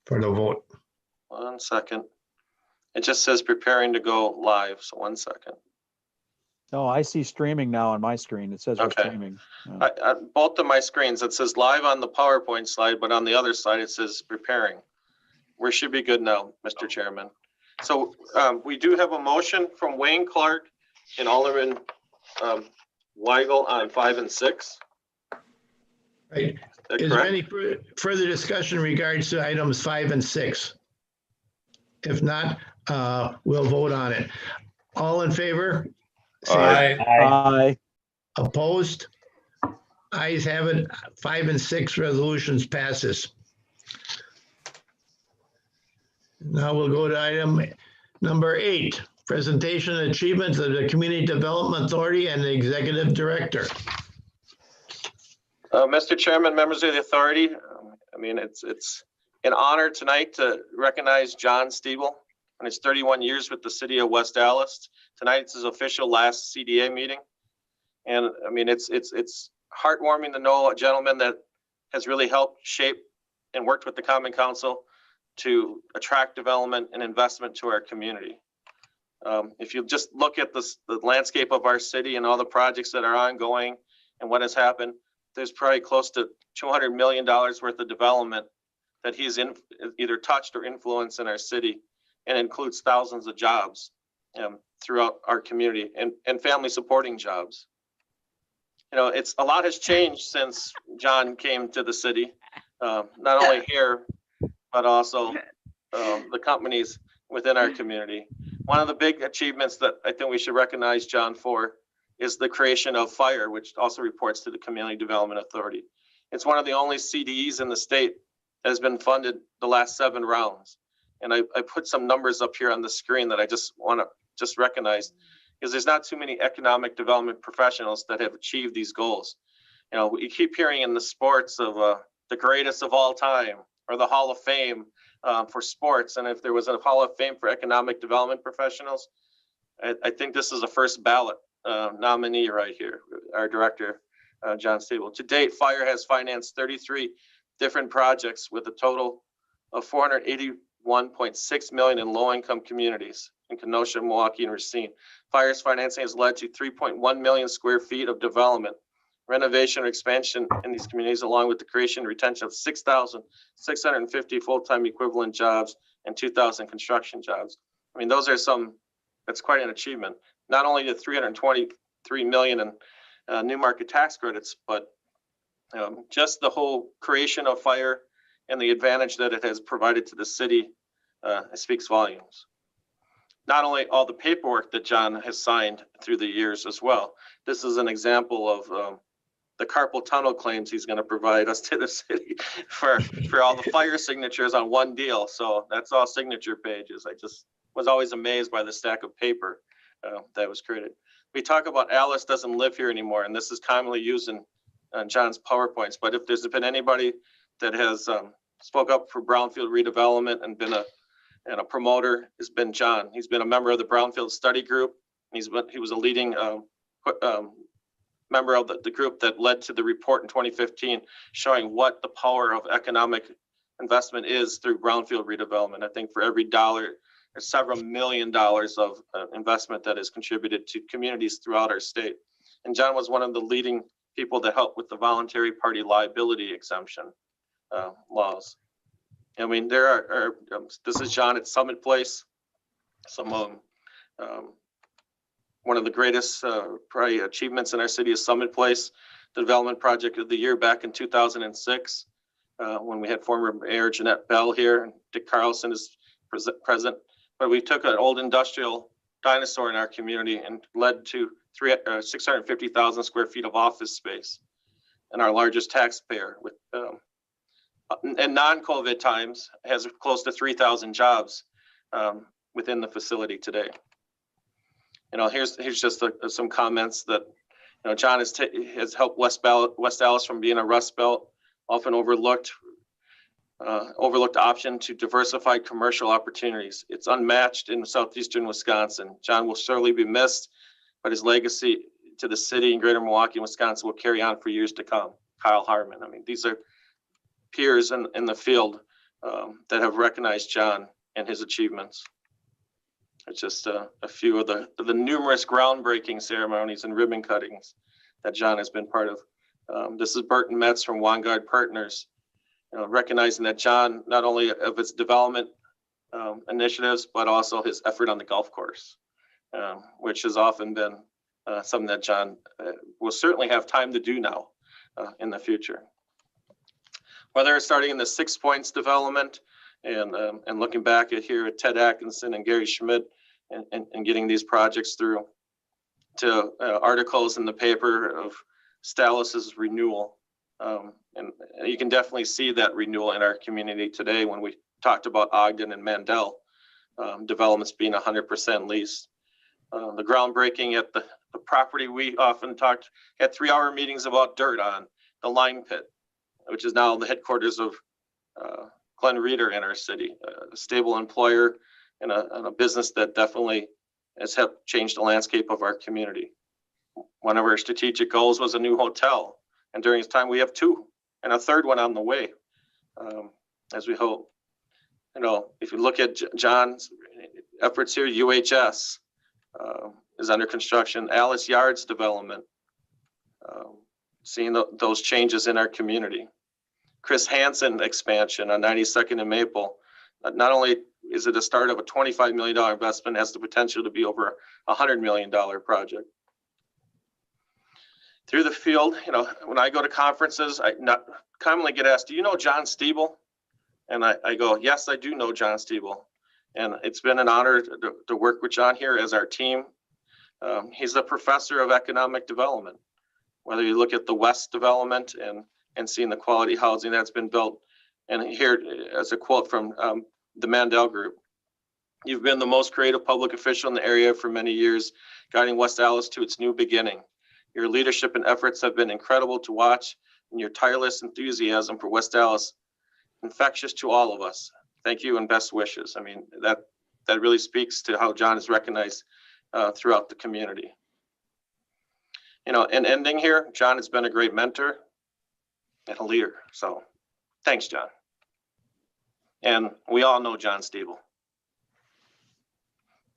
for the vote. 1 second. It just says preparing to go live. So 1 second. Oh, I see streaming now on my screen. It says we're Okay. streaming. Yeah. Both of my screens, it says live on the PowerPoint slide, but on the other side, it says preparing. We should be good now, Mr. Chairman. So we do have a motion from Wayne Clark and Alderman Weigel on 5 and 6. Right. Is Is that there correct? any further discussion in regards to items 5 and 6? If not, we'll vote on it. All in favor? Say Aye. Aye. Opposed? Ayes have it. 5 and 6 resolutions passes. Now we'll go to item number 8, presentation and achievements of the Community Development Authority and the Executive Director. Mr. Chairman, members of the authority, I mean, it's an honor tonight to recognize John Stiebel on his 31 years with the city of West Allis. Tonight it's his official last CDA meeting. And I mean, it's heartwarming to know a gentleman that has really helped shape and worked with the Common Council to attract development and investment to our community. If you just look at the landscape of our city and all the projects that are ongoing and what has happened, there's probably close to $200 million worth of development that he's either touched or influenced in our city, and includes thousands of jobs throughout our community and family supporting jobs. You know, a lot has changed since John came to the city, not only here, but also the companies within our community. One of the big achievements that I think we should recognize John for is the creation of FIRE, which also reports to the Community Development Authority. It's one of the only CDEs in the state that has been funded the last 7 rounds. And I put some numbers up here on the screen that I just want to recognize, because there's not too many economic development professionals that have achieved these goals. You know, we keep hearing in the sports of the greatest of all time, or the Hall of Fame for sports. And if there was a Hall of Fame for economic development professionals, I think this is a first ballot nominee right here, our director, John Stiebel. To date, FIRE has financed 33 different projects with a total of $481.6 million in low-income communities in Kenosha, Milwaukee, and Racine. FIRE's financing has led to 3.1 million square feet of development, renovation, or expansion in these communities, along with the creation and retention of 6,650 full-time equivalent jobs and 2,000 construction jobs. I mean, that's quite an achievement. Not only the $323 million in new market tax credits, but just the whole creation of FIRE and the advantage that it has provided to the city speaks volumes. Not only all the paperwork that John has signed through the years as well. This is an example of the carpal tunnel claims he's going to provide us to the city for all the FIRE signatures on one deal. So that's all signature pages. I just was always amazed by the stack of paper that was created. We talk about Alice doesn't live here anymore, and this is commonly used in John's PowerPoints. But if there's been anybody that has spoke up for brownfield redevelopment and been a promoter, has been John. He's been a member of the Brownfield Study Group. He was a leading member of the group that led to the report in 2015 showing what the power of economic investment is through brownfield redevelopment. I think for every dollar, there's several $1 million of investment that is contributed to communities throughout our state. And John was one of the leading people that helped with the voluntary party liability exemption laws. I mean, there are this is John at Summit Place. One of the greatest probably achievements in our city is Summit Place, the development project of the year back in 2006, when we had former Mayor Jeanette Bell here, and Dick Carlson is present. But we took an old industrial dinosaur in our community and led to 650,000 square feet of office space, and our largest taxpayer with in non-COVID times has close to 3,000 jobs within the facility today. You know, here's just some comments that, you know, John has helped West Allis from being a Rust Belt, often overlooked option to diversify commercial opportunities. It's unmatched in southeastern Wisconsin. John will surely be missed, but his legacy to the city and greater Milwaukee, Wisconsin will carry on for years to come. Kyle Harmon. I mean, these are peers in the field that have recognized John and his achievements. It's just a few of the numerous groundbreaking ceremonies and ribbon cuttings that John has been part of. This is Burton Metz from Vanguard Partners, recognizing that John, not only of his development initiatives, but also his effort on the golf course, which has often been something that John will certainly have time to do now in the future. Whether it's starting in the 6 Points development and looking back at Ted Atkinson and Gary Schmidt and getting these projects through, to articles in the paper of Stallis's renewal. And you can definitely see that renewal in our community today when we talked about Ogden and Mandel developments being 100% leased. The groundbreaking at the property we often had 3-hour meetings about dirt on, the Lime Pit, which is now the headquarters of Glenn Reeder in our city, a stable employer and a business that definitely has helped change the landscape of our community. One of our strategic goals was a new hotel, and during his time we have 2 and a 3rd one on the way, as we hope. If you look at John's efforts here, UHS is under construction, Alice Yards development, seeing those changes in our community. Chris Hansen expansion on 92nd and Maple. Not only is it a start of a $25 million investment, has the potential to be over a $100 million project. Through the field, when I go to conferences, I not commonly get asked, do you know John Stiebel? And I go, yes, I do know John Stiebel. And it's been an honor to work with John here as our team. He's a professor of economic development. Whether you look at the West development and seeing the quality housing that's been built. And here, as a quote from the Mandel Group, you've been the most creative public official in the area for many years, guiding West Allis to its new beginning. Your leadership and efforts have been incredible to watch, and your tireless enthusiasm for West Allis, infectious to all of us. Thank you and best wishes. I mean, that really speaks to how John is recognized throughout the community. And ending here, John has been a great mentor and a leader. So thanks, John. And we all know John Stiebel.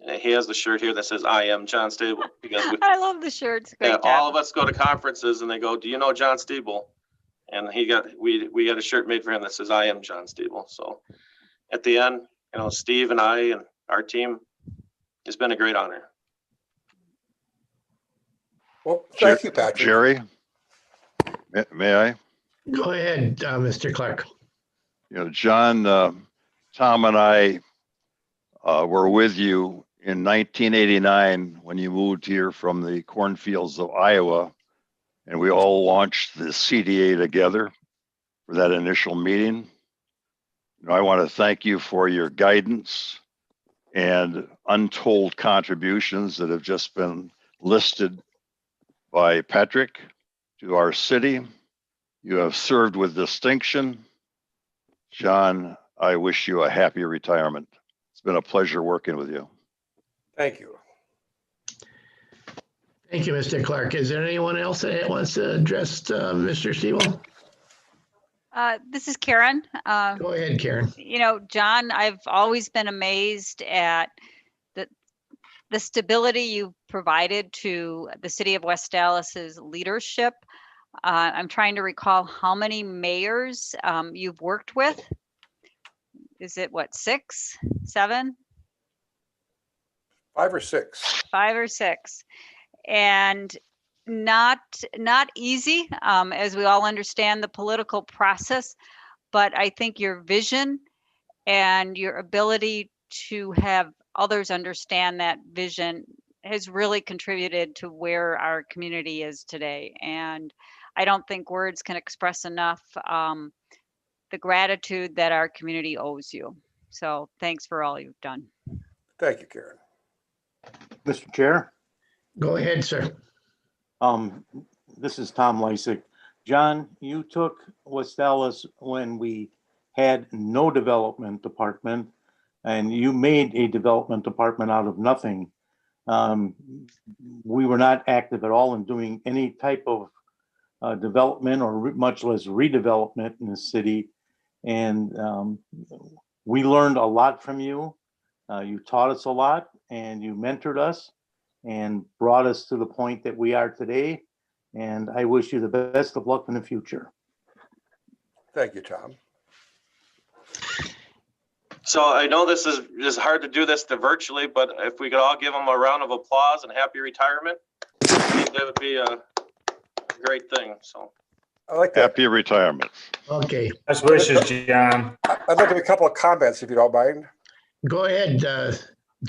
He has the shirt here that says, I am John Stiebel. Because I love the shirts. Great job. all of us go to conferences and they go, do you know John Stiebel? And we got a shirt made for him that says, I am John Stiebel. So at the end, Steve and I and our team, it's been a great honor. Well, thank you, Patrick. Jerry, may I? Go ahead, Mr. Clark. John, Tom and I were with you in 1989 when you moved here from the cornfields of Iowa, and we all launched the CDA together for that initial meeting. I want to thank you for your guidance and untold contributions that have just been listed by Patrick to our city. You have served with distinction. John, I wish you a happy retirement. It's been a pleasure working with you. Thank you. Thank you, Mr. Clark. Is there anyone else that wants to address Mr. Stiebel? This is Karen. Go ahead, Karen. John, I've always been amazed at the stability you've provided to the city of West Dallas's leadership. I'm trying to recall how many mayors you've worked with. Is it 6, 7? 5 or 6. 5 or 6. And not easy, as we all understand the political process, but I think your vision and your ability to have others understand that vision has really contributed to where our community is today. And I don't think words can express enough the gratitude that our community owes you. So thanks for all you've done. Thank you, Karen. Mr. Chair, Go ahead, sir. this is Tom Lysick. John, you took West Dallas when we had no development department, and you made a development department out of nothing. We were not active at all in doing any type of development or much less redevelopment in the city. And we learned a lot from you. You taught us a lot, and you mentored us and brought us to the point that we are today. And I wish you the best of luck in the future. Thank you, Tom. So I know this is hard to do this virtually, but if we could all give him a round of applause and happy retirement, I think that would be a great thing. So I like that. Happy retirement. Okay, Best wishes, John. I'd like to make a couple of comments, if you don't mind. go ahead,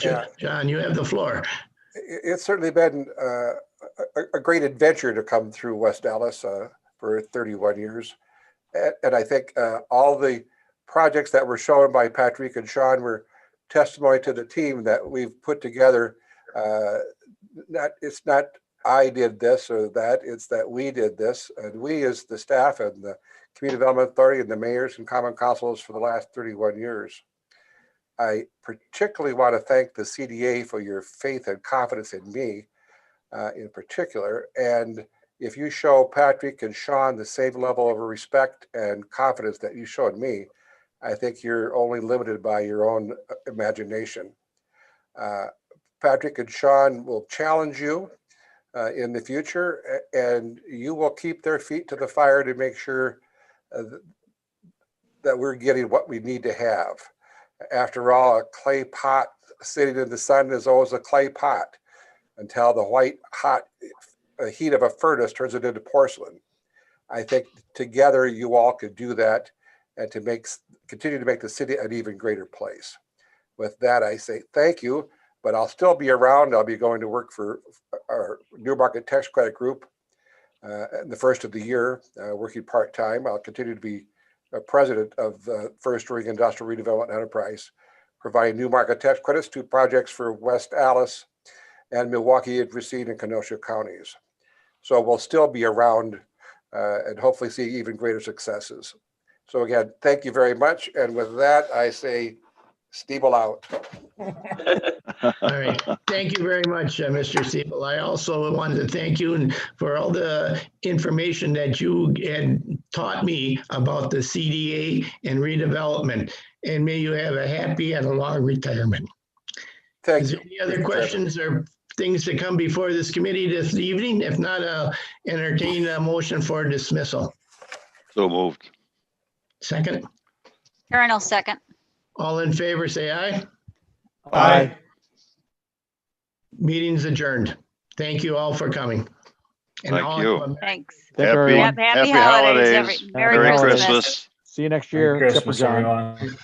Yeah. John, you have the floor. It's certainly been a great adventure to come through West Dallas for 31 years. And I think all the projects that were shown by Patrick and Sean were testimony to the team that we've put together. It's not I did this or that, it's that we did this. And we as the staff and the Community Development Authority and the mayors and common councils for the last 31 years. I particularly want to thank the CDA for your faith and confidence in me in particular. And if you show Patrick and Sean the same level of respect and confidence that you showed me, I think you're only limited by your own imagination. Patrick and Sean will challenge you in the future, and you will keep their feet to the fire to make sure that we're getting what we need to have. After all, a clay pot sitting in the sun is always a clay pot until the white hot heat of a furnace turns it into porcelain. I think together you all could do that and to continue to make the city an even greater place. With that, I say thank you, but I'll still be around. I'll be going to work for our New Market Tax Credit Group in the first of the year, working part-time. I'll continue to be president of the First Ring Industrial Redevelopment Enterprise, providing new market tax credits to projects for West Allis and Milwaukee, Racine, and Kenosha counties. So we'll still be around and hopefully see even greater successes. So again, thank you very much. And with that, I say, Steeble out. All right. Thank you very much, Mr. Siebel. I also wanted to thank you for all the information that you had taught me about the CDA and redevelopment. And may you have a happy and a long retirement. Thank Is you. there any other questions or things to come before this committee this evening? If not, I'll entertain a motion for dismissal. So moved. Second, Karen will second. all in favor, say aye. Aye. Meeting's adjourned. Thank you all for coming. And Thank all you. of them- Thanks. Thank you, everyone. Yep, happy holidays. Merry Merry holidays. Christmas. See you next year, except for Christmas, John. everyone.